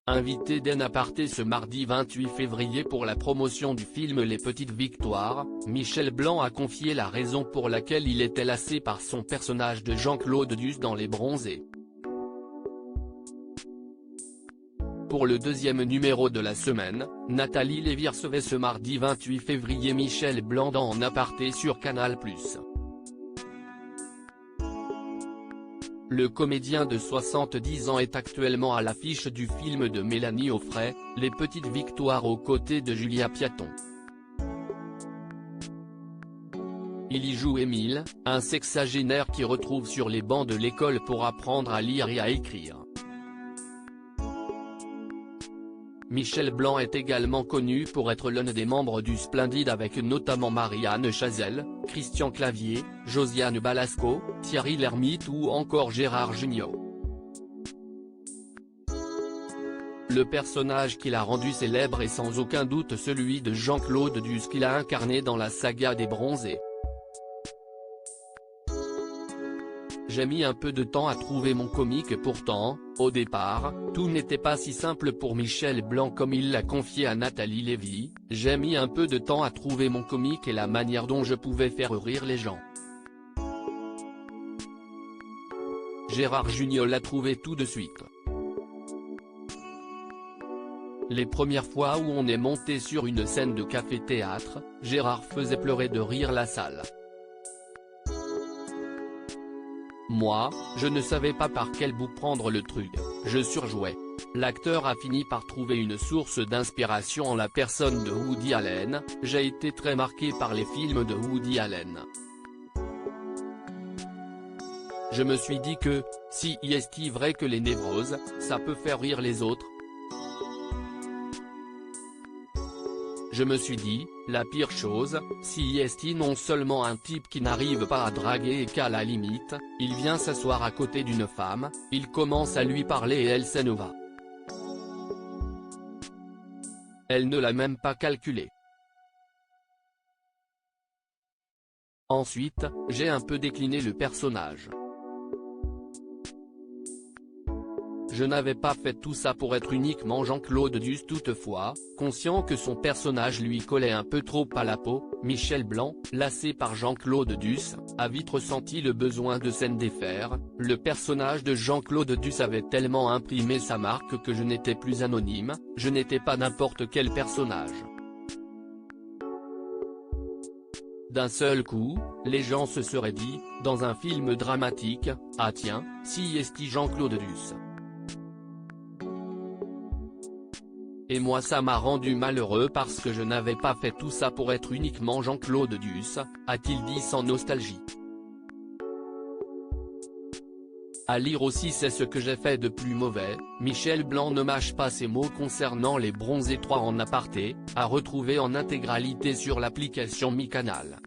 Invité d'En Aparté ce mardi 28 février pour la promotion du film Les Petites Victoires, Michel Blanc a confié la raison pour laquelle il était lassé par son personnage de Jean-Claude Duss dans Les Bronzés. Pour le deuxième numéro de la semaine, Nathalie Lévy recevait ce mardi 28 février Michel Blanc dans En Aparté sur Canal+. Le comédien de 70 ans est actuellement à l'affiche du film de Mélanie Offray, Les Petites Victoires aux côtés de Julia Piaton. Il y joue Émile, un sexagénaire qui retrouve sur les bancs de l'école pour apprendre à lire et à écrire. Michel Blanc est également connu pour être l'un des membres du Splendide avec notamment Marianne Chazelle, Christian Clavier, Josiane Balasco, Thierry Lhermitte ou encore Gérard Jugnot. Le personnage qu'il a rendu célèbre est sans aucun doute celui de Jean-Claude Duss qu'il a incarné dans la saga des Bronzés. J'ai mis un peu de temps à trouver mon comique et pourtant, au départ, tout n'était pas si simple pour Michel Blanc comme il l'a confié à Nathalie Lévy, j'ai mis un peu de temps à trouver mon comique et la manière dont je pouvais faire rire les gens. Gérard Jugnot l'a trouvé tout de suite. Les premières fois où on est monté sur une scène de café-théâtre, Gérard faisait pleurer de rire la salle. Moi, je ne savais pas par quel bout prendre le truc, je surjouais. L'acteur a fini par trouver une source d'inspiration en la personne de Woody Allen, j'ai été très marqué par les films de Woody Allen. Je me suis dit que, si est vrai que les névroses, ça peut faire rire les autres. Je me suis dit, la pire chose, si est non seulement un type qui n'arrive pas à draguer et qu'à la limite, il vient s'asseoir à côté d'une femme, il commence à lui parler et elle s'en va. Elle ne l'a même pas calculé. Ensuite, j'ai un peu décliné le personnage. Je n'avais pas fait tout ça pour être uniquement Jean-Claude Duss toutefois, conscient que son personnage lui collait un peu trop à la peau, Michel Blanc, lassé par Jean-Claude Duss, a vite ressenti le besoin de s'en défaire. Le personnage de Jean-Claude Duss avait tellement imprimé sa marque que je n'étais plus anonyme, je n'étais pas n'importe quel personnage. D'un seul coup, les gens se seraient dit, dans un film dramatique, ah tiens, si est Jean-Claude Duss. Et moi ça m'a rendu malheureux parce que je n'avais pas fait tout ça pour être uniquement Jean-Claude Duss, a-t-il dit sans nostalgie. À lire aussi c'est ce que j'ai fait de plus mauvais, Michel Blanc ne mâche pas ses mots concernant Les Bronzés 3 en aparté, à retrouver en intégralité sur l'application Mi Canal.